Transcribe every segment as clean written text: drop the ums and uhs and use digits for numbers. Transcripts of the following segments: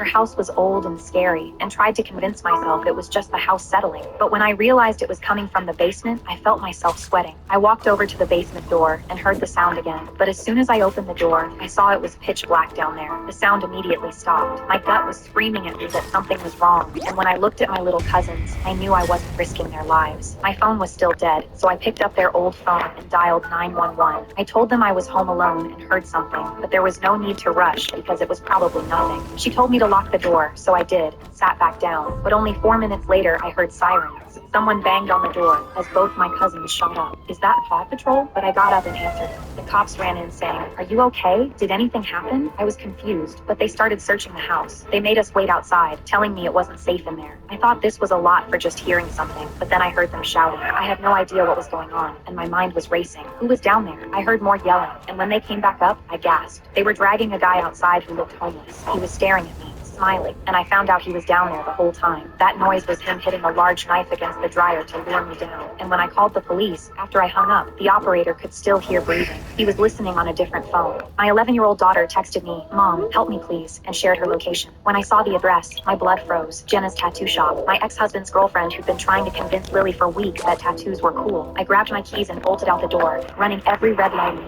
Their house was old and scary, and tried to convince myself it was just the house settling. But when I realized it was coming from the basement, I felt myself sweating. I walked over to the basement door and heard the sound again. But as soon as I opened the door, I saw it was pitch black down there. The sound immediately stopped. My gut was screaming at me that something was wrong. And when I looked at my little cousins, I knew I wasn't risking their lives. My phone was still dead, so I picked up their old phone and dialed 911. I told them I was home alone and heard something, but there was no need to rush because it was probably nothing. She told me to lock the door, so I did, and sat back down. But only 4 minutes later, I heard sirens. Someone banged on the door as both my cousins shot up. "Is that Paw Patrol?" But I got up and answered. The cops ran in saying, "Are you okay? Did anything happen?" I was confused, but they started searching the house. They made us wait outside, telling me it wasn't safe in there. I thought this was a lot for just hearing something, but then I heard them shouting. I had no idea what was going on, and my mind was racing. Who was down there? I heard more yelling, and when they came back up, I gasped. They were dragging a guy outside who looked homeless. He was staring at me, smiling, and I found out he was down there the whole time. That noise was him hitting a large knife against the dryer to lure me down. And when I called the police, after I hung up, the operator could still hear breathing. He was listening on a different phone. My 11-year-old daughter texted me, "Mom, help me please," and shared her location. When I saw the address, my blood froze. Jenna's tattoo shop. My ex-husband's girlfriend who'd been trying to convince Lily for weeks that tattoos were cool. I grabbed my keys and bolted out the door, running every red light.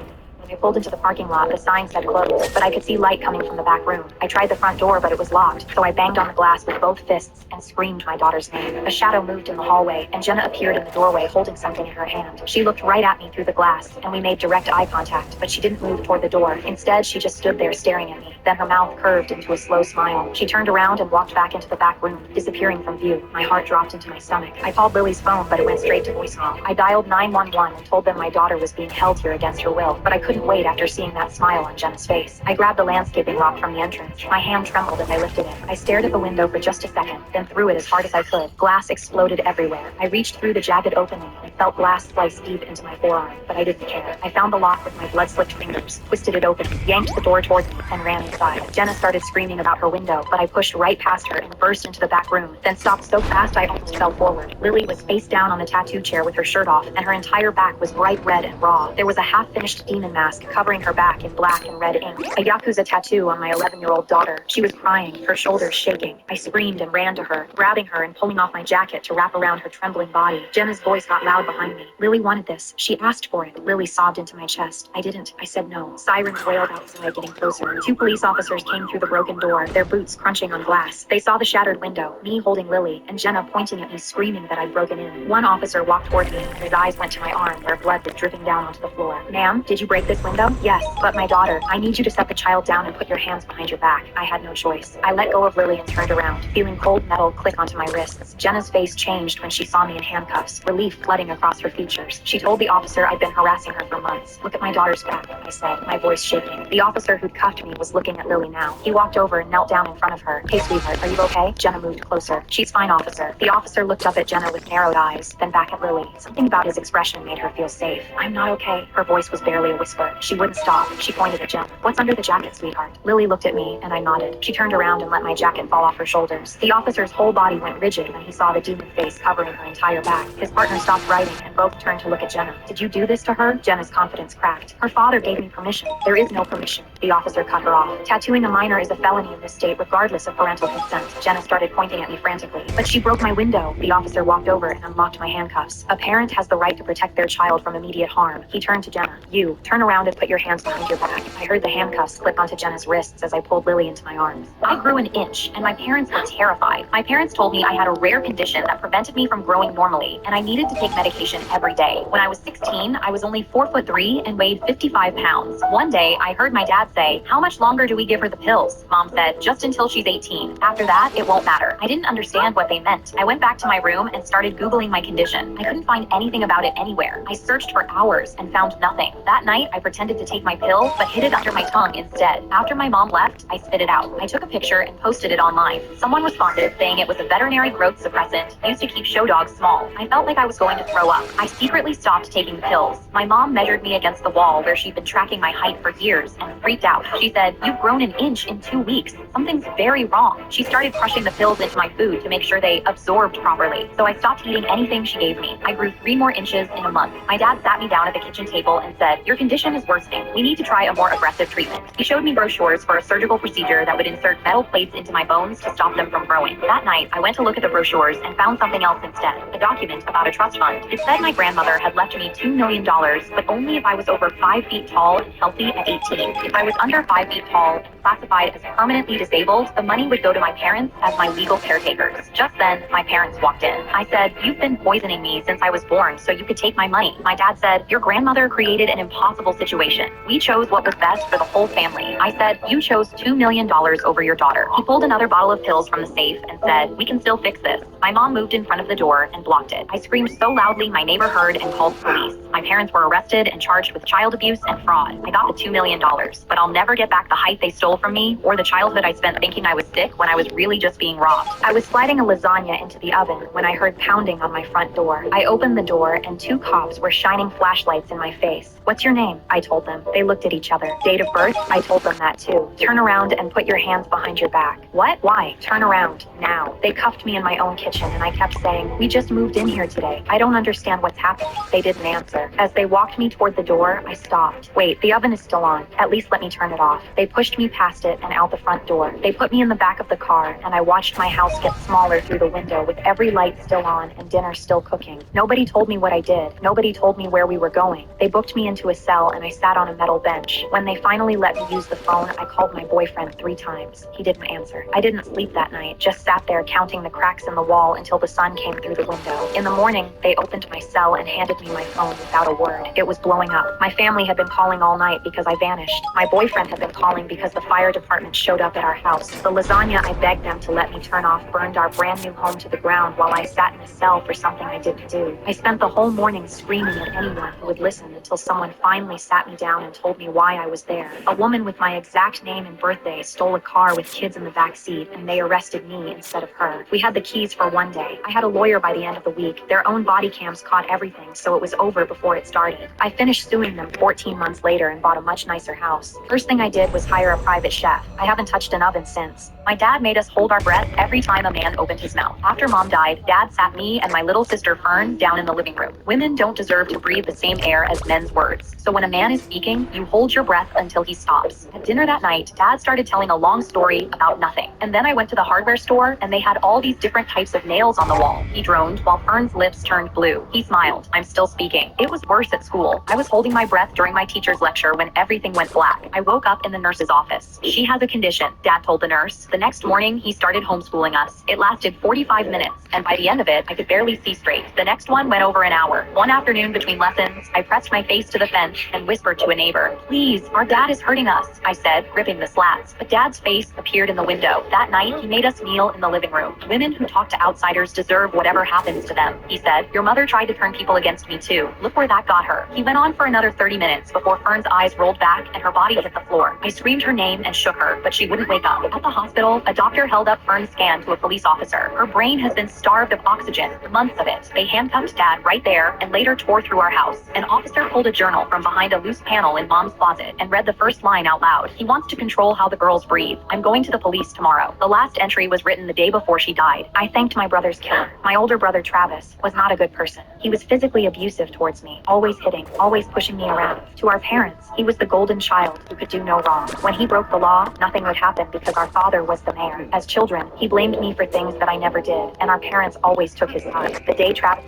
When I pulled into the parking lot, the sign said closed, but I could see light coming from the back room. I tried the front door, but it was locked, so I banged on the glass with both fists and screamed my daughter's name. A shadow moved in the hallway, and Jenna appeared in the doorway holding something in her hand. She looked right at me through the glass, and we made direct eye contact, but she didn't move toward the door. Instead, she just stood there staring at me. Then her mouth curved into a slow smile. She turned around and walked back into the back room, disappearing from view. My heart dropped into my stomach. I called Lily's phone, but it went straight to voicemail. I dialed 911 and told them my daughter was being held here against her will, but I couldn't wait after seeing that smile on Jenna's face. I grabbed the landscaping rock from the entrance. My hand trembled as I lifted it. I stared at the window for just a second, then threw it as hard as I could. Glass exploded everywhere. I reached through the jagged opening and felt glass slice deep into my forearm, but I didn't care. I found the lock with my blood-slicked fingers, twisted it open, yanked the door toward me, and ran inside. Jenna started screaming about her window, but I pushed right past her and burst into the back room, then stopped so fast I almost fell forward. Lily was face down on the tattoo chair with her shirt off, and her entire back was bright red and raw. There was a half-finished demon mask covering her back in black and red ink. A Yakuza tattoo on my 11-year-old daughter. She was crying, her shoulders shaking. I screamed and ran to her, grabbing her and pulling off my jacket to wrap around her trembling body. Jenna's voice got loud behind me. "Lily wanted this. She asked for it." Lily sobbed into my chest. "I didn't." I said no. Sirens wailed outside, getting closer. 2 police officers came through the broken door, their boots crunching on glass. They saw the shattered window, me holding Lily, and Jenna pointing at me, screaming that I'd broken in. One officer walked toward me, and his eyes went to my arm, where blood was dripping down onto the floor. "Ma'am, did you break this window?" "Yes, but my daughter. I need you to set the child down and put your hands behind your back." I had no choice. I let go of Lily and turned around, feeling cold metal click onto my wrists. Jenna's face changed when she saw me in handcuffs, relief flooding across her features. She told the officer I'd been harassing her for months. "Look at my daughter's back," I said, my voice shaking. The officer who'd cuffed me was looking at Lily now. He walked over and knelt down in front of her. "Hey, sweetheart, are you okay?" Jenna moved closer. "She's fine, officer." The officer looked up at Jenna with narrowed eyes, then back at Lily. Something about his expression made her feel safe. "I'm not okay." Her voice was barely a whisper. She wouldn't stop. She pointed at Jenna. "What's under the jacket, sweetheart?" Lily looked at me, and I nodded. She turned around and let my jacket fall off her shoulders. The officer's whole body went rigid when he saw the demon face covering her entire back. His partner stopped writing, and both turned to look at Jenna. "Did you do this to her?" Jenna's confidence cracked. "Her father gave me permission." "There is no permission." The officer cut her off. "Tattooing a minor is a felony in this state, regardless of parental consent." Jenna started pointing at me frantically. "But she broke my window." The officer walked over and unlocked my handcuffs. "A parent has the right to protect their child from immediate harm." He turned to Jenna. "You, turn around and put your hands behind your back." I heard the handcuffs clip onto Jenna's wrists as I pulled Lily into my arms. I grew an inch, and my parents were terrified. My parents told me I had a rare condition that prevented me from growing normally, and I needed to take medication every day. When I was 16, I was only 4'3" and weighed 55 pounds. One day, I heard my dad say, "How much longer do we give her the pills?" Mom said, "Just until she's 18. After that, it won't matter." I didn't understand what they meant. I went back to my room and started Googling my condition. I couldn't find anything about it anywhere. I searched for hours and found nothing. That night, I pretended to take my pill, but hid it under my tongue instead. After my mom left, I spit it out. I took a picture and posted it online. Someone responded saying it was a veterinary growth suppressant used to keep show dogs small. I felt like I was going to throw up. I secretly stopped taking the pills. My mom measured me against the wall where she'd been tracking my height for years and freaked out. She said, "You've grown an inch in 2 weeks. Something's very wrong." She started crushing the pills into my food to make sure they absorbed properly. So I stopped eating anything she gave me. I grew 3 more inches in a month. My dad sat me down at the kitchen table and said, "Your condition is worsening. We need to try a more aggressive treatment." He showed me brochures for a surgical procedure that would insert metal plates into my bones to stop them from growing. That night, I went to look at the brochures and found something else instead, a document about a trust fund. It said my grandmother had left me $2 million, but only if I was over 5 feet tall and healthy at 18. If I was under 5 feet tall and classified as permanently disabled, the money would go to my parents as my legal caretakers. Just then, my parents walked in. I said, "You've been poisoning me since I was born so you could take my money." My dad said, "Your grandmother created an impossible situation. We chose what was best for the whole family." I said, "You chose $2 million over your daughter." He pulled another bottle of pills from the safe and said, "We can still fix this." My mom moved in front of the door and blocked it. I screamed so loudly my neighbor heard and called the police. My parents were arrested and charged with child abuse and fraud. I got the $2 million, but I'll never get back the height they stole from me or the childhood I spent thinking I was sick when I was really just being robbed. I was sliding a lasagna into the oven when I heard pounding on my front door. I opened the door and 2 cops were shining flashlights in my face. "What's your name?" I told them. They looked at each other. "Date of birth?" I told them that too. "Turn around and put your hands behind your back." "What? Why?" "Turn around, now." They cuffed me in my own kitchen and I kept saying, "We just moved in here today. I don't understand what's happening." They didn't answer. As they walked me toward the door, I stopped. "Wait, the oven is still on. At least let me turn it off." They pushed me past it and out the front door. They put me in the back of the car and I watched my house get smaller through the window with every light still on and dinner still cooking. Nobody told me what I did. Nobody told me where we were going. They booked me into a cell and I sat on a metal bench. When they finally let me use the phone, I called my boyfriend 3 times. He didn't answer. I didn't sleep that night, just sat there counting the cracks in the wall until the sun came through the window. In the morning, they opened my cell and handed me my phone without a word. It was blowing up. My family had been calling all night because I vanished. My boyfriend had been calling because the fire department showed up at our house. The lasagna I begged them to let me turn off burned our brand new home to the ground while I sat in a cell for something I didn't do. I spent the whole morning screaming at anyone who would listen until someone finally sat me down and told me why I was there. A woman with my exact name and birthday stole a car with kids in the back seat and they arrested me instead of her. We had the keys for one day. I had a lawyer by the end of the week. Their own body cams caught everything, so it was over before it started. I finished suing them 14 months later and bought a much nicer house. First thing I did was hire a private chef. I haven't touched an oven since. My dad made us hold our breath every time a man opened his mouth. After mom died, dad sat me and my little sister Fern down in the living room. Women don't deserve to breathe the same air as men's words. So when a man is speaking, you hold your breath until he stops. At dinner that night, dad started telling a long story about nothing. And then I went to the hardware store and they had all these different types of nails on the wall. He droned while Fern's lips turned blue. He smiled. "I'm still speaking." It was worse at school. I was holding my breath during my teacher's lecture when everything went black. I woke up in the nurse's office. "She has a condition," dad told the nurse. The next morning, he started homeschooling us. It lasted 45 minutes, and by the end of it, I could barely see straight. The next one went over an hour. One afternoon between lessons, I pressed my face to the fence and whispered to a neighbor, "Please, our dad is hurting us," I said, gripping the slats. But dad's face appeared in the window. That night, he made us kneel in the living room. "Women who talk to outsiders deserve whatever happens to them," he said. "Your mother tried to turn people against me too. Look where that got her." He went on for another 30 minutes before Fern's eyes rolled back and her body hit the floor. I screamed her name and shook her, but she wouldn't wake up. At the hospital, a doctor held up Fern's scan to a police officer. Her brain has been starved of oxygen, months of it. They handcuffed dad right there and later tore through our house. An officer pulled a journal from behind a loose panel in mom's closet and read the first line out loud. "He wants to control how the girls breathe. I'm going to the police tomorrow." The last entry was written the day before she died. I thanked my brother's killer. My older brother Travis was not a good person. He was physically abusive towards me, always hitting, always pushing me around. To our parents, he was the golden child who could do no wrong. When he broke the law, nothing would happen because our father was the mayor. As children, he blamed me for things that I never did, and our parents always took his side. The day Travis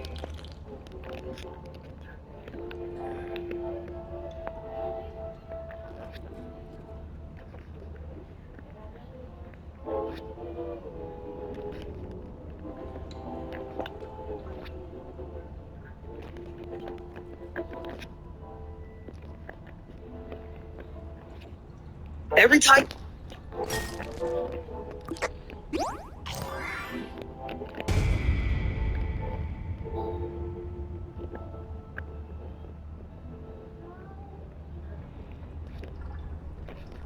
Every time.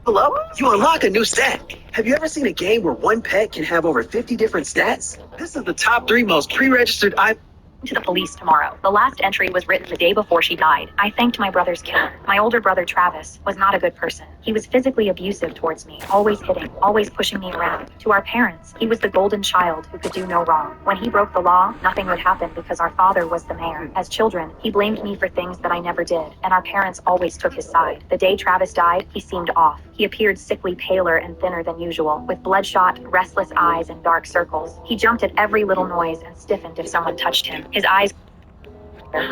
Hello? You unlock a new stat. Have you ever seen a game where one pet can have over 50 different stats? This is the top 3 most pre-registered To the police tomorrow. The last entry was written the day before she died. I thanked my brother's killer. My older brother Travis was not a good person. He was physically abusive towards me, always hitting, always pushing me around. To our parents, he was the golden child who could do no wrong. When he broke the law, nothing would happen because our father was the mayor. As children, he blamed me for things that I never did, and our parents always took his side. The day Travis died, he seemed off. He appeared sickly paler and thinner than usual, with bloodshot, restless eyes and dark circles. He jumped at every little noise and stiffened if someone touched him. His eyes.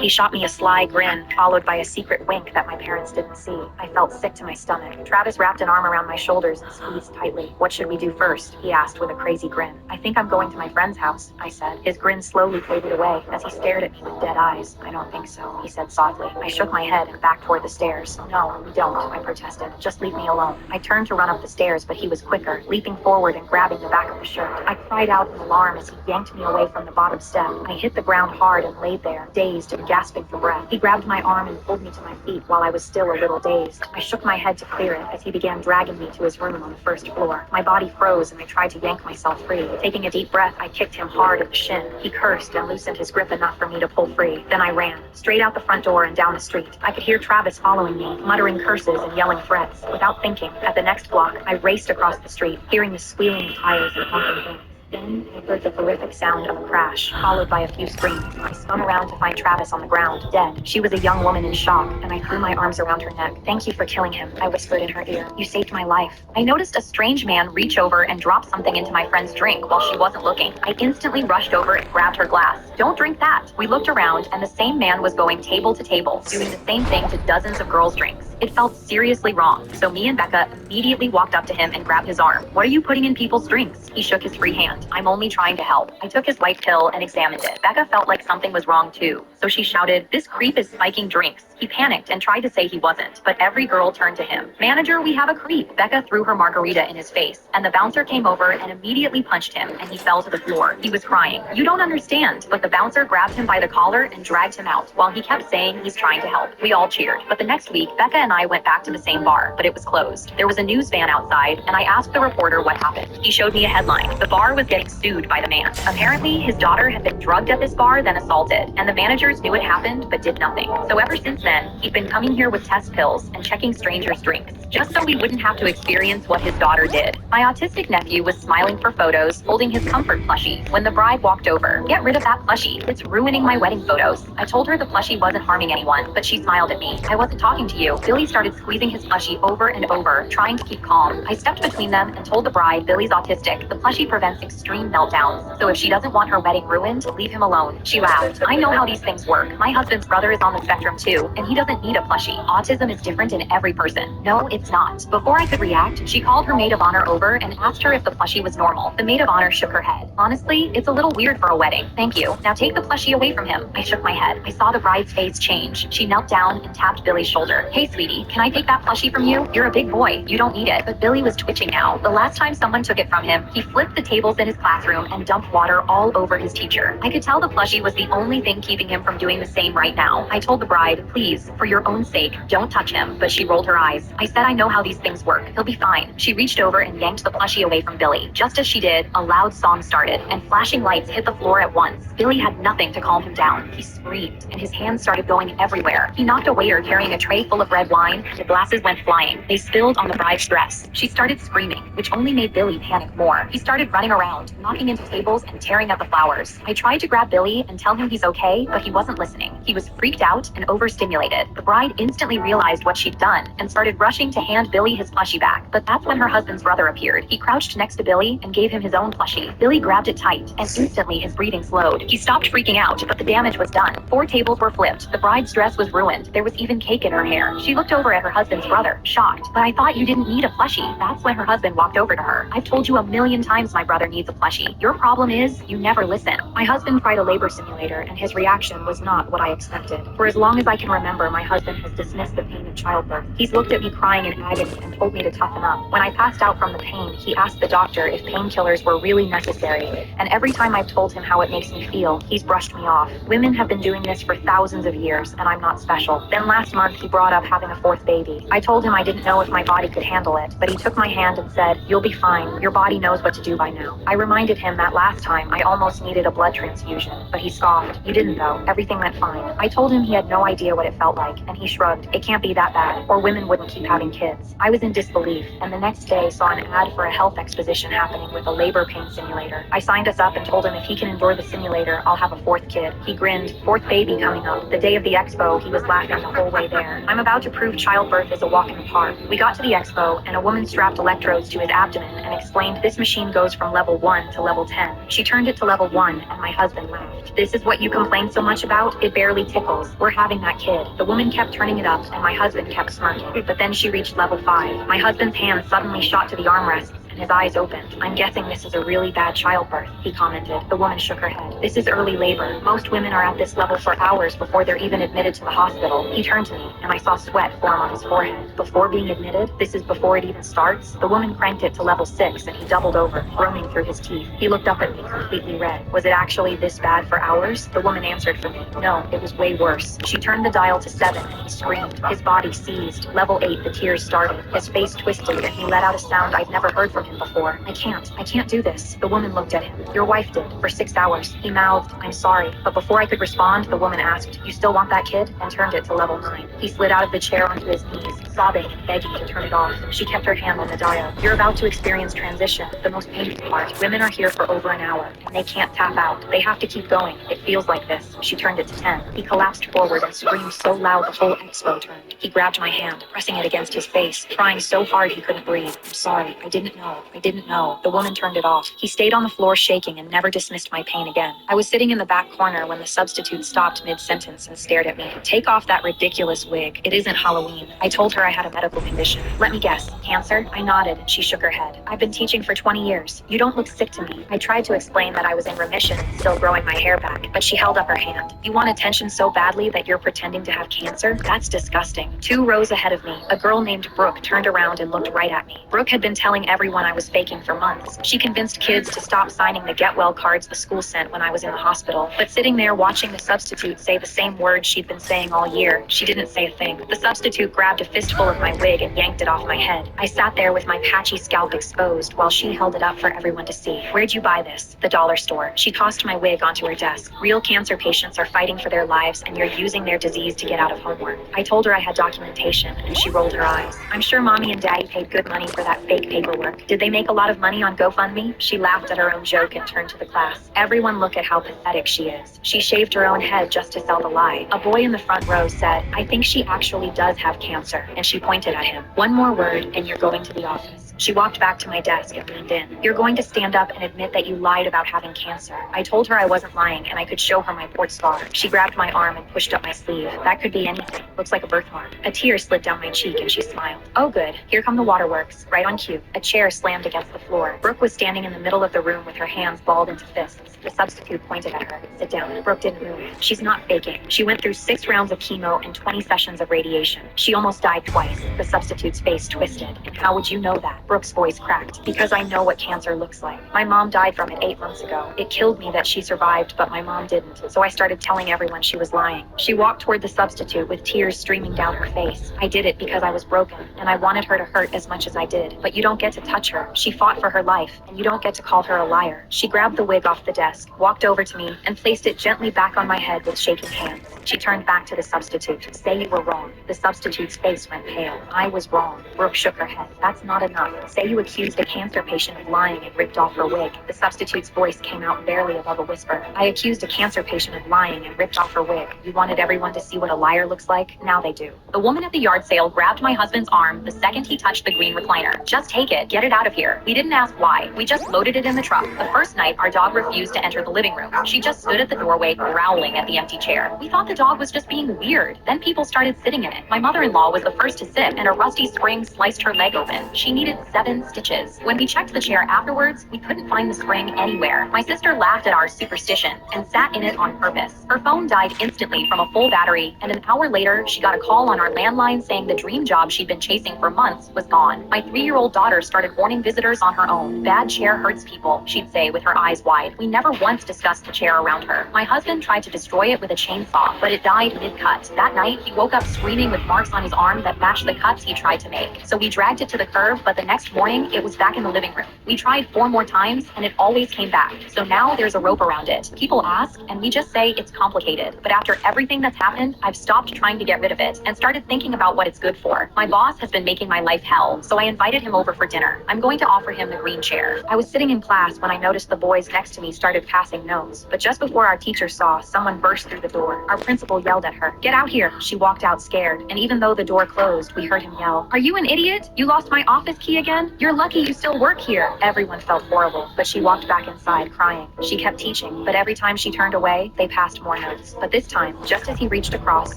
He shot me a sly grin, followed by a secret wink that my parents didn't see. I felt sick to my stomach. Travis wrapped an arm around my shoulders and squeezed tightly. "What should we do first?" he asked with a crazy grin. "I think I'm going to my friend's house," I said. His grin slowly faded away as he stared at me with dead eyes. "I don't think so," he said softly. I shook my head and backed toward the stairs. "No, we don't," I protested. "Just leave me alone." I turned to run up the stairs, but he was quicker, leaping forward and grabbing the back of the shirt. I cried out in alarm as he yanked me away from the bottom step. I hit the ground hard and laid there, dazed and gasping for breath. He grabbed my arm and pulled me to my feet while I was still a little dazed. I shook my head to clear it as he began dragging me to his room on the first floor. My body froze and I tried to yank myself free. Taking a deep breath, I kicked him hard in the shin. He cursed and loosened his grip enough for me to pull free. Then I ran, straight out the front door and down the street. I could hear Travis following me, muttering curses and yelling threats. Without thinking, at the next block, I raced across the street, hearing the squealing of tires and honking hooves. Then I heard the horrific sound of a crash, followed by a few screams. I spun around to find Travis on the ground, dead. She was a young woman in shock, and I threw my arms around her neck. "Thank you for killing him," I whispered in her ear. "You saved my life." I noticed a strange man reach over and drop something into my friend's drink while she wasn't looking. I instantly rushed over and grabbed her glass. "Don't drink that." We looked around, and the same man was going table to table, doing the same thing to dozens of girls' drinks. It felt seriously wrong, so me and Becca immediately walked up to him and grabbed his arm. "What are you putting in people's drinks?" He shook his free hand. "I'm only trying to help." I took his white pill and examined it. Becca felt like something was wrong too, so she shouted, "This creep is spiking drinks." He panicked and tried to say he wasn't, but every girl turned to him. "Manager, we have a creep." Becca threw her margarita in his face, and the bouncer came over and immediately punched him, and he fell to the floor. He was crying. "You don't understand," but the bouncer grabbed him by the collar and dragged him out, while he kept saying he's trying to help. We all cheered. But the next week, Becca and I went back to the same bar, but it was closed. There was a news van outside, and I asked the reporter what happened. He showed me a headline. The bar was getting sued by the man. Apparently, his daughter had been drugged at this bar, then assaulted, and the managers knew it happened but did nothing. So ever since then, he'd been coming here with test pills and checking strangers' drinks, just so we wouldn't have to experience what his daughter did. My autistic nephew was smiling for photos, holding his comfort plushie, when the bride walked over. "Get rid of that plushie. It's ruining my wedding photos." I told her the plushie wasn't harming anyone, but she smiled at me. "I wasn't talking to you." Billy started squeezing his plushie over and over, trying to keep calm. I stepped between them and told the bride Billy's autistic. The plushie prevents extreme meltdowns, so if she doesn't want her wedding ruined, leave him alone. She laughed. "I know how these things work. My husband's brother is on the spectrum too, and he doesn't need a plushie. Autism is different in every person." "No, it's not." Before I could react, she called her maid of honor over and asked her if the plushie was normal. The maid of honor shook her head. "Honestly, it's a little weird for a wedding. Thank you. Now take the plushie away from him." I shook my head. I saw the bride's face change. She knelt down and tapped Billy's shoulder. "Hey, sweetie, can I take that plushie from you? You're a big boy. You don't need it." But Billy was twitching now. The last time someone took it from him, he flipped the tables in his classroom and dumped water all over his teacher. I could tell the plushie was the only thing keeping him from doing the same right now. I told the bride, "Please, for your own sake, don't touch him," but she rolled her eyes. I said, "I know how these things work. He'll be fine." She reached over and yanked the plushie away from Billy. Just as she did, a loud song started, and flashing lights hit the floor at once. Billy had nothing to calm him down. He screamed, and his hands started going everywhere. He knocked a waiter carrying a tray full of red wine, and the glasses went flying. They spilled on the bride's dress. She started screaming, which only made Billy panic more. He started running around, knocking into tables and tearing at the flowers. I tried to grab Billy and tell him he's okay, but he wasn't listening. He was freaked out and overstimulated. The bride instantly realized what she'd done and started rushing to hand Billy his plushie back. But that's when her husband's brother appeared. He crouched next to Billy and gave him his own plushie. Billy grabbed it tight, and instantly his breathing slowed. He stopped freaking out, but the damage was done. 4 tables were flipped. The bride's dress was ruined. There was even cake in her hair. She looked over at her husband's brother, shocked. "But I thought you didn't need a plushie." That's when her husband walked over to her. "I've told you a million times my brother needs a plushie. Your problem is you never listen." My husband tried a labor simulator, and his reaction was not what I expected. For as long as I can remember, my husband has dismissed the pain of childbirth. He's looked at me crying crying in agony and told me to toughen up. When I passed out from the pain, he asked the doctor if painkillers were really necessary, and every time I've told him how it makes me feel, he's brushed me off. Women have been doing this for thousands of years, and I'm not special. Then last month, he brought up having a fourth baby. I told him I didn't know if my body could handle it, but he took my hand and said, "You'll be fine. Your body knows what to do by now." I reminded him that last time I almost needed a blood transfusion, but he scoffed. "You didn't though. Everything went fine." I told him he had no idea what it felt like, and he shrugged. "It can't be that bad, or women wouldn't keep having kids." I was in disbelief, and the next day saw an ad for a health exposition happening with a labor pain simulator. I signed us up and told him if he can endure the simulator, I'll have a fourth kid. He grinned. Fourth baby coming up. The day of the expo, he was laughing the whole way there. I'm about to prove childbirth is a walk in the park. We got to the expo, and a woman strapped electrodes to his abdomen and explained this machine goes from level 1 to level 10. She turned it to level 1, and my husband laughed. "This is what you complain so much about? It barely tickles. We're having that kid." The woman kept turning it up, and my husband kept smirking. But then she reached level 5. My husband's hand suddenly shot to the armrests, and his eyes opened. "I'm guessing this is a really bad childbirth," he commented. The woman shook her head. "This is early labor. Most women are at this level for hours before they're even admitted to the hospital." He turned to me, and I saw sweat form on his forehead. "Before being admitted? This is before it even starts?" The woman cranked it to level 6, and he doubled over, groaning through his teeth. He looked up at me, completely red. "Was it actually this bad for hours?" The woman answered for me. "No, it was way worse." She turned the dial to 7, and he screamed. His body seized. Level 8, the tears started. His face twisted, and he let out a sound I'd never heard from him before. I can't do this." The woman looked at him. "Your wife did, for 6 hours." He mouthed, "I'm sorry." But before I could respond, the woman asked, "You still want that kid?" and turned it to level 9. He slid out of the chair onto his knees, sobbing and begging to turn it off. She kept her hand on the dial. "You're about to experience transition, the most painful part. Women are here for over an hour, and they can't tap out. They have to keep going. It feels like this." She turned it to 10. He collapsed forward and screamed so loud the whole expo turned. He grabbed my hand, pressing it against his face, trying so hard he couldn't breathe. "I'm sorry. I didn't know. I didn't know." The woman turned it off. He stayed on the floor shaking and never dismissed my pain again. I was sitting in the back corner when the substitute stopped mid-sentence and stared at me. "Take off that ridiculous wig. It isn't Halloween." I told her I had a medical condition. "Let me guess. Cancer?" I nodded, and she shook her head. "I've been teaching for 20 years. You don't look sick to me." I tried to explain that I was in remission and still growing my hair back, but she held up her hand. "You want attention so badly that you're pretending to have cancer? That's disgusting." 2 rows ahead of me, a girl named Brooke turned around and looked right at me. Brooke had been telling everyone I was faking for months. She convinced kids to stop signing the get well cards the school sent when I was in the hospital. But sitting there watching the substitute say the same words she'd been saying all year, she didn't say a thing. The substitute grabbed a fistful of my wig and yanked it off my head. I sat there with my patchy scalp exposed while she held it up for everyone to see. "Where'd you buy this?" "The dollar store." She tossed my wig onto her desk. "Real cancer patients are fighting for their lives, and you're using their disease to get out of homework." I told her I had documentation, and she rolled her eyes. "I'm sure mommy and daddy paid good money for that fake paperwork. Did they make a lot of money on GoFundMe?" She laughed at her own joke and turned to the class. "Everyone look at how pathetic she is. She shaved her own head just to sell the lie." A boy in the front row said, "I think she actually does have cancer," and she pointed at him. "One more word, and you're going to the office." She walked back to my desk and leaned in. "You're going to stand up and admit that you lied about having cancer." I told her I wasn't lying and I could show her my port scar. She grabbed my arm and pushed up my sleeve. "That could be anything. Looks like a birthmark." A tear slid down my cheek and she smiled. "Oh good, here come the waterworks, right on cue." A chair slammed against the floor. Brooke was standing in the middle of the room with her hands balled into fists. The substitute pointed at her. "Sit down." Brooke didn't move. "She's not faking. She went through 6 rounds of chemo and 20 sessions of radiation. She almost died twice." The substitute's face twisted. "And how would you know that?" Brooke's voice cracked. "Because I know what cancer looks like. My mom died from it 8 months ago. It killed me that she survived, but my mom didn't. So I started telling everyone she was lying." She walked toward the substitute with tears streaming down her face. "I did it because I was broken, and I wanted her to hurt as much as I did. But you don't get to touch her. She fought for her life, and you don't get to call her a liar." She grabbed the wig off the desk, walked over to me, and placed it gently back on my head with shaking hands. She turned back to the substitute. "Say you were wrong." The substitute's face went pale. "I was wrong." Brooke shook her head. "That's not enough. Say you accused a cancer patient of lying and ripped off her wig." The substitute's voice came out barely above a whisper. "I accused a cancer patient of lying and ripped off her wig. You wanted everyone to see what a liar looks like? Now they do." The woman at the yard sale grabbed my husband's arm the second he touched the green recliner. "Just take it. Get it out of here. We didn't ask why. We just loaded it in the truck. The first night, our dog refused to enter the living room. She just stood at the doorway growling at the empty chair. We thought the dog was just being weird. Then people started sitting in it. My mother-in-law was the first to sit, and a rusty spring sliced her leg open. She needed 7 stitches. When we checked the chair afterwards, we couldn't find the spring anywhere. My sister laughed at our superstition and sat in it on purpose. Her phone died instantly from a full battery, and an hour later, she got a call on our landline saying the dream job she'd been chasing for months was gone. My 3-year-old daughter started warning visitors on her own. Bad chair hurts people, she'd say with her eyes wide. We never once discussed the chair around her. My husband tried to destroy it with a chainsaw, but it died mid-cut. That night, he woke up screaming with marks on his arm that matched the cuts he tried to make. So we dragged it to the curb, but the next morning, it was back in the living room. We tried 4 more times, and it always came back. So now there's a rope around it. People ask, and we just say it's complicated. But after everything that's happened, I've stopped trying to get rid of it and started thinking about what it's good for. My boss has been making my life hell, so I invited him over for dinner. I'm going to offer him the green chair. I was sitting in class when I noticed the boys next to me started passing notes. But just before our teacher saw, someone burst through the door. Our principal yelled at her, "Get out here!" She walked out scared, and even though the door closed, we heard him yell, "Are you an idiot? You lost my office key again? You're lucky you still work here." Everyone felt horrible, but she walked back inside crying. She kept teaching, but every time she turned away, they passed more notes. But this time, just as he reached across,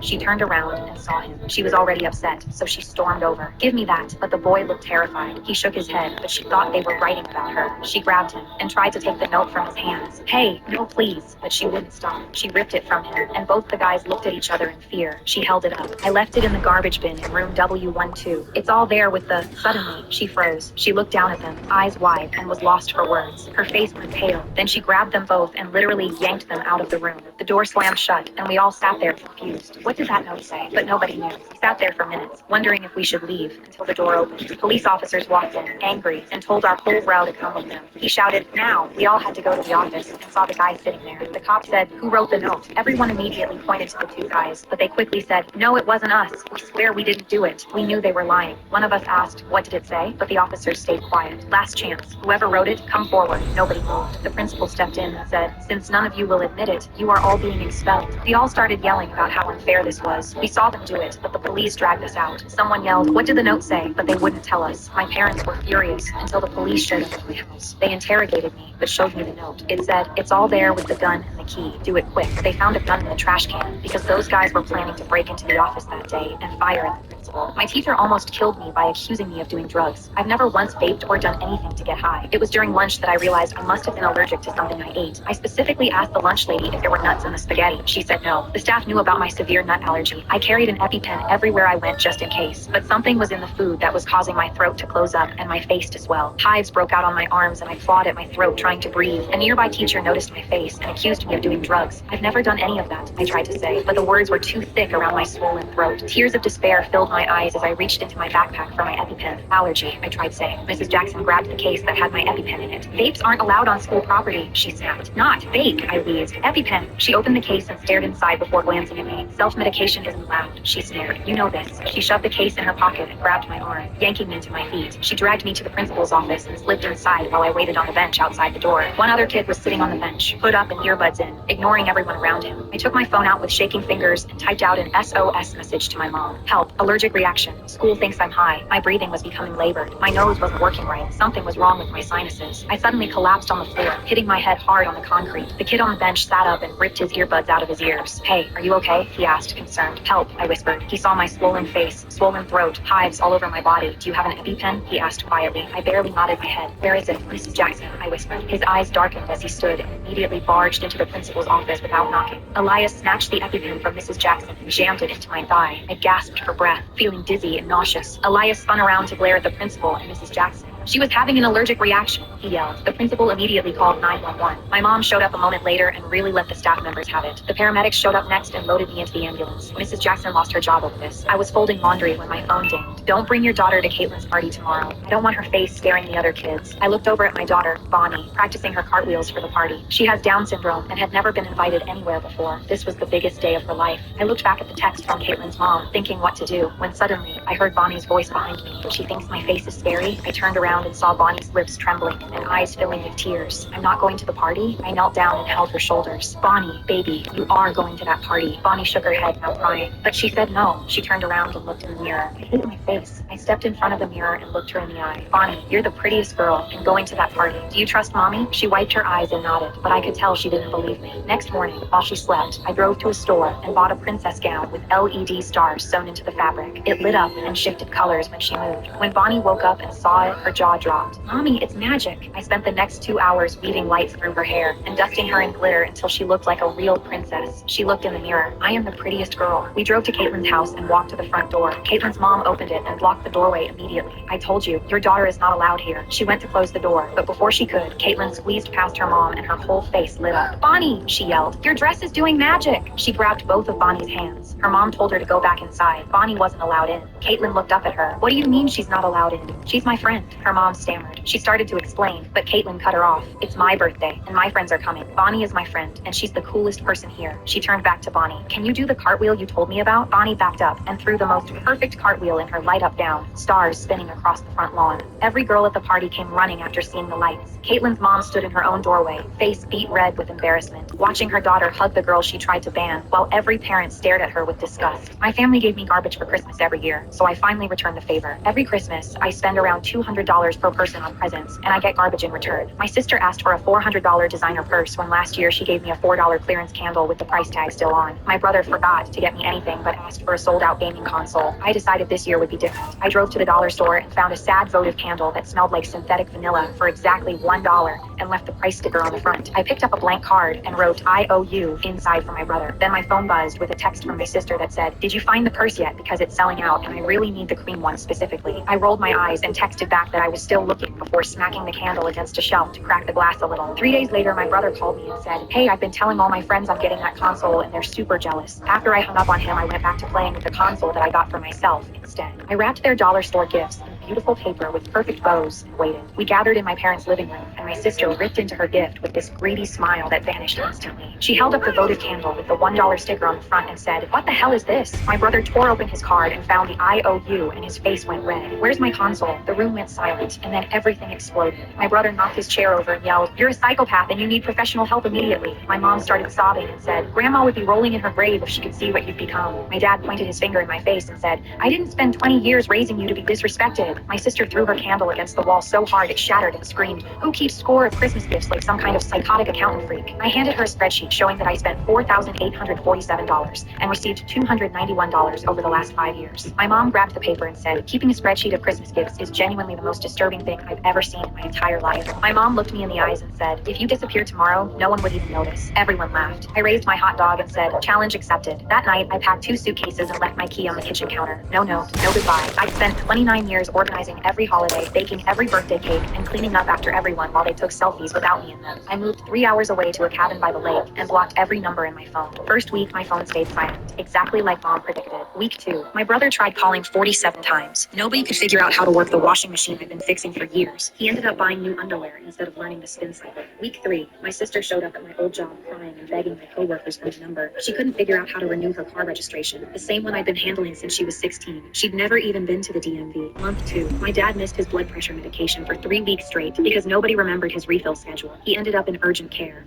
she turned around and saw him. She was already upset, so she stormed over. "Give me that." But the boy looked terrified. He shook his head, but she thought they were writing about her. She grabbed him and tried to take the note from his hands. "Hey, no please." But she wouldn't stop. She ripped it from him, and both the guys looked at each other in fear. She held it up. "I left it in the garbage bin in room W12. It's all there with the..." Suddenly, she froze. She looked down at them, eyes wide, and was lost for words. Her face went pale. Then she grabbed them both and literally yanked them out of the room. The door slammed shut, and we all sat there confused. What did that note say? But nobody knew. We sat there for minutes, wondering if we should leave, until the door opened. Police officers walked in, angry, and told our whole row to come with them. He shouted, "Now!" We all had to go to the office and saw the guy sitting there. The cop said, "Who wrote the note?" Everyone immediately pointed to the 2 guys, but they quickly said, "No, it wasn't us. We swear we didn't do it." We knew they were lying. One of us asked, "What did it say?" But the officers stayed quiet. "Last chance. Whoever wrote it, come forward." Nobody moved. The principal stepped in and said, "Since none of you will admit it, you are all being expelled." We all started yelling about how unfair this was. We saw them do it, but the police dragged us out. Someone yelled, "What did the note say?" But they wouldn't tell us. My parents were furious until the police showed up at my house. They interrogated me, but showed me the note. It said, "It's all there with the gun and the key. Do it quick." They found a gun in the trash can because those guys were planning to break into the office that day and fire at the principal. My teacher almost killed me by accusing me of doing drugs. I've never once vaped or done anything to get high. It was during lunch that I realized I must have been allergic to something I ate. I specifically asked the lunch lady if there were nuts in the spaghetti. She said no. The staff knew about my severe nut allergy. I carried an EpiPen everywhere I went just in case. But something was in the food that was causing my throat to close up and my face to swell. Hives broke out on my arms and I clawed at my throat trying to breathe. A nearby teacher noticed my face and accused me of doing drugs. I've never done any of that, I tried to say, but the words were too thick around my swollen throat. Tears of despair filled my eyes as I reached into my backpack for my EpiPen. "Allergy," I tried saying. Mrs. Jackson grabbed the case that had my EpiPen in it. "Vapes aren't allowed on school property," she snapped. "Not vape," I wheezed. "EpiPen." She opened the case and stared inside before glancing at me. "Self-medication isn't allowed," she sneered. "You know this." She shoved the case in her pocket and grabbed my arm, yanking me to my feet. She dragged me to the principal's office and slipped inside while I waited on the bench outside the door. One other kid was sitting on the bench, hood up and earbuds in, ignoring everyone around him. I took my phone out with shaking fingers and typed out an SOS message to my mom. "Help. Allergic reaction. School thinks I'm high." My breathing was becoming labored. My nose wasn't working right. Something was wrong with my sinuses. I suddenly collapsed on the floor, hitting my head hard on the concrete. The kid on the bench sat up and ripped his earbuds out of his ears. "Hey, are you okay?" he asked, concerned. "Help," I whispered. He saw my swollen face, swollen throat, hives all over my body. "Do you have an EpiPen?" he asked quietly. I barely nodded my head. "Where is it?" "Mrs. Jackson," I whispered. His eyes darkened as he stood and immediately barged into the principal's office without knocking. Elias snatched the EpiPen from Mrs. Jackson and jammed it into my thigh. I gasped for breath, feeling dizzy and nauseous. Elias spun around to glare at the principal and Mrs. Jackson. "She was having an allergic reaction," he yelled. The principal immediately called 911. My mom showed up a moment later and really let the staff members have it. The paramedics showed up next and loaded me into the ambulance. Mrs. Jackson lost her job over this. I was folding laundry when my phone dinged. "Don't bring your daughter to Caitlin's party tomorrow. I don't want her face scaring the other kids." I looked over at my daughter, Bonnie, practicing her cartwheels for the party. She has Down syndrome and had never been invited anywhere before. This was the biggest day of her life. I looked back at the text from Caitlin's mom, thinking what to do, when suddenly I heard Bonnie's voice behind me. "She thinks my face is scary." I turned around around and saw Bonnie's lips trembling and eyes filling with tears. I'm not going to the party. I knelt down and held her shoulders. Bonnie, baby, you are going to that party. Bonnie shook her head, now crying. But she said no. She turned around and looked in the mirror. I hate my face. I stepped in front of the mirror and looked her in the eye. Bonnie, you're the prettiest girl and going to that party. Do you trust mommy? She wiped her eyes and nodded, but I could tell she didn't believe me. Next morning, while she slept, I drove to a store and bought a princess gown with LED stars sewn into the fabric. It lit up and shifted colors when she moved. When Bonnie woke up and saw it, her jaw dropped. Mommy, it's magic. I spent the next 2 hours weaving lights through her hair and dusting her in glitter until she looked like a real princess. She looked in the mirror. I am the prettiest girl. We drove to Caitlin's house and walked to the front door. Caitlin's mom opened it and blocked the doorway immediately. I told you, your daughter is not allowed here. She went to close the door, but before she could, Caitlin squeezed past her mom and her whole face lit up. Bonnie, she yelled, your dress is doing magic. She grabbed both of Bonnie's hands. Her mom told her to go back inside. Bonnie wasn't allowed in. Caitlin looked up at her. What do you mean she's not allowed in? She's my friend, her mom stammered. She started to explain, but Caitlin cut her off. It's my birthday, and my friends are coming. Bonnie is my friend, and she's the coolest person here. She turned back to Bonnie. Can you do the cartwheel you told me about? Bonnie backed up and threw the most perfect cartwheel in her light-up gown, stars spinning across the front lawn. Every girl at the party came running after seeing the lights. Caitlin's mom stood in her own doorway, face beet red with embarrassment, watching her daughter hug the girl she tried to ban, while every parent stared at her with disgust. My family gave me garbage for Christmas every year, so I finally returned the favor. Every Christmas, I spend around $200 per person on presents, and I get garbage in return. My sister asked for a $400 designer purse when last year she gave me a $4 clearance candle with the price tag still on. My brother forgot to get me anything but asked for a sold-out gaming console. I decided this year would be different. I drove to the dollar store and found a sad votive candle that smelled like synthetic vanilla for exactly $1 and left the price sticker on the front. I picked up a blank card and wrote "I owe you" inside for my brother. Then my phone buzzed with a text from my sister that said, "Did you find the purse yet? Because it's selling out and I really need the cream one specifically." I rolled my eyes and texted back that I was still looking before smacking the candle against a shelf to crack the glass a little. 3 days later, my brother called me and said, "Hey, I've been telling all my friends I'm getting that console and they're super jealous." After I hung up on him, I went back to playing with the console that I got for myself instead. I wrapped their dollar store gifts in beautiful paper with perfect bows and waited. We gathered in my parents' living room, and my sister ripped into her gift with this greedy smile that vanished instantly. She held up the votive candle with the $1 sticker on the front and said, "What the hell is this?" My brother tore open his card and found the "I owe you," and his face went red. "Where's my console?" The room went silent, and then everything exploded. My brother knocked his chair over and yelled, "You're a psychopath and you need professional help immediately." My mom started sobbing and said, "Grandma would be rolling in her grave if she could see what you've become." My dad pointed his finger in my face and said, "I didn't spend 20 years raising you to be disrespected." My sister threw her candle against the wall so hard it shattered and screamed, "Who keeps score of Christmas gifts like some kind of psychotic accountant freak?" I handed her a spreadsheet showing that I spent $4,847 and received $291 over the last 5 years. My mom grabbed the paper and said, "Keeping a spreadsheet of Christmas gifts is genuinely the most disturbing thing I've ever seen in my entire life." My mom looked me in the eyes and said, "If you disappeared tomorrow, no one would even notice." Everyone laughed. I raised my hot dog and said, "Challenge accepted." That night, I packed 2 suitcases and left my key on the kitchen counter. No note, no goodbye. I'd spent 29 years organizing every holiday, baking every birthday cake, and cleaning up after everyone while they took selfies without me in them. I moved 3 hours away to a cabin by the lake and blocked every number in my phone. First week, my phone stayed silent, exactly like Mom predicted. Week 2, my brother tried calling 47 times. Nobody could figure out how to work the washing machine I'd been fixing for years. He ended up buying new underwear instead of learning the spin cycle. Week 3, my sister showed up at my old job crying and begging my coworkers for the number. She couldn't figure out how to renew her car registration, the same one I'd been handling since she was 16. She'd never even been to the DMV. Month 2, my dad missed his blood pressure medication for 3 weeks straight because nobody remembered his refill schedule. He ended up in urgent care.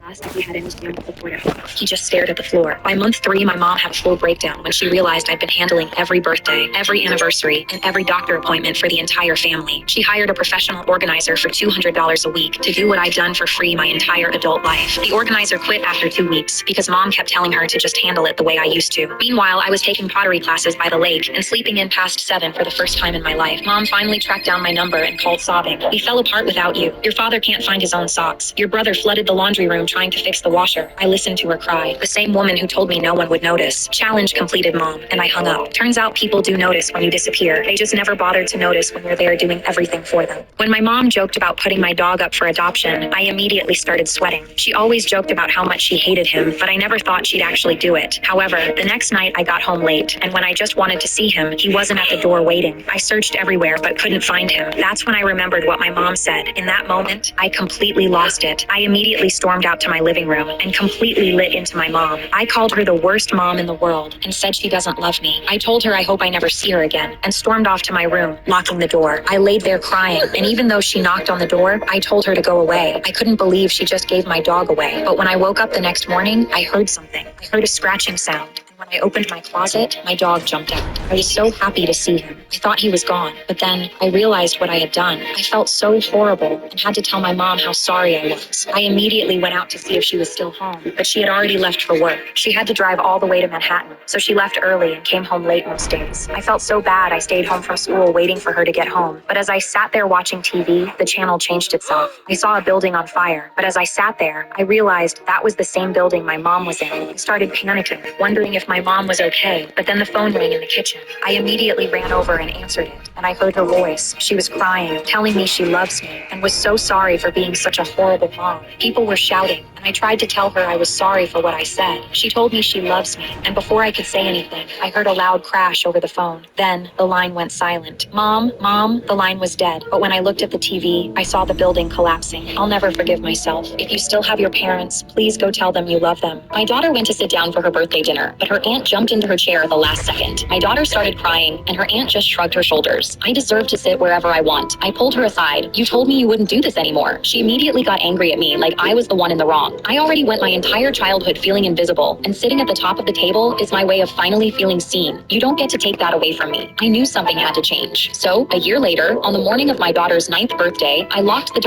Asked if he had anything to report at home. He just stared at the floor. By month 3, my mom had a full breakdown when she realized I'd been handling every birthday, every anniversary, and every doctor appointment for the entire family. She hired a professional organizer for $200 a week to do what I'd done for free my entire adult life. The organizer quit after 2 weeks because Mom kept telling her to just handle it the way I used to. Meanwhile, I was taking pottery classes by the lake and sleeping in past 7 for the first time in my life. Mom finally tracked down my number and called sobbing. "We fell apart without you. Your father can't find his own socks. Your brother flooded the laundry room trying to fix the washer." I listened to her cry. The same woman who told me no one would notice. Challenge completed, Mom, and I hung up. Turns out people do notice when you disappear. They just never bothered to notice when you're there doing everything for them. When my mom joked about putting my dog up for adoption, I immediately started sweating. She always joked about how much she hated him, but I never thought she'd actually do it. However, the next night I got home late, and when I just wanted to see him, he wasn't at the door waiting. I searched everywhere but couldn't find him. That's when I remembered what my mom said. In that moment, I completely lost it. I immediately stormed out to to my living room and completely lit into my mom. I called her the worst mom in the world and said she doesn't love me. I told her I hope I never see her again and stormed off to my room, locking the door. I laid there crying, and even though she knocked on the door, I told her to go away. I couldn't believe she just gave my dog away. But when I woke up the next morning, I heard something. I heard a scratching sound. When I opened my closet, my dog jumped out. I was so happy to see him. I thought he was gone, but then I realized what I had done. I felt so horrible and had to tell my mom how sorry I was. I immediately went out to see if she was still home, but she had already left for work. She had to drive all the way to Manhattan, so she left early and came home late most days. I felt so bad I stayed home from school waiting for her to get home. But as I sat there watching TV, the channel changed itself. I saw a building on fire, but as I sat there, I realized that was the same building my mom was in. I started panicking, wondering if my mom was okay, but then the phone rang in the kitchen. I immediately ran over and answered it, and I heard her voice. She was crying, telling me she loves me, and was so sorry for being such a horrible mom. People were shouting, and I tried to tell her I was sorry for what I said. She told me she loves me, and before I could say anything, I heard a loud crash over the phone. Then, the line went silent. Mom, the line was dead. But when I looked at the TV, I saw the building collapsing. I'll never forgive myself. If you still have your parents, please go tell them you love them. My daughter went to sit down for her birthday dinner, but her aunt jumped into her chair at the last second. My daughter started crying, and her aunt just shrugged her shoulders. I deserve to sit wherever I want. I pulled her aside. You told me you wouldn't do this anymore. She immediately got angry at me like I was the one in the wrong. I already went my entire childhood feeling invisible, and sitting at the top of the table is my way of finally feeling seen. You don't get to take that away from me. I knew something had to change. So, a year later, on the morning of my daughter's 9th birthday, I locked the